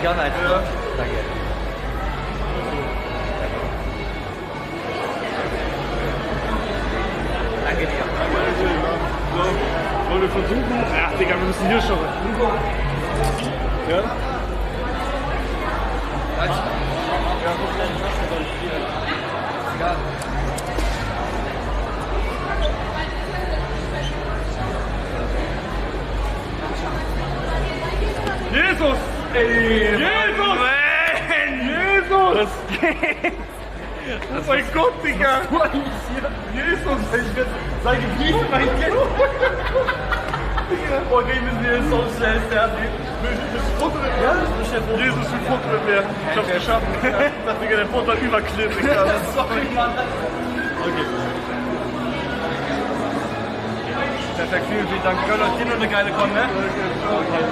gerne eins. Ja. Danke. Danke dir. So, wollen wir versuchen? Ach, Digga, wir müssen hier schon. Hugo. Ja? Ja, guck, deine Tasse soll ich hier. Egal. Jesus! Ey! Jesus! Man. Jesus! Das geht! Oh mein Gott, Digga! Jesus! Sei geblieben, mein Kind! Okay, wir müssen hier so schnell fertig. Ja, das ist bestimmt. Jesus, wie Foto mit mir. Ich hab's geschafft. Ich dachte, Digga, der Foto hat überklebt. Sorry, Mann. Okay. Perfekt, vielen Dank. Wir können euch dir noch eine geile kommen, ne? Okay.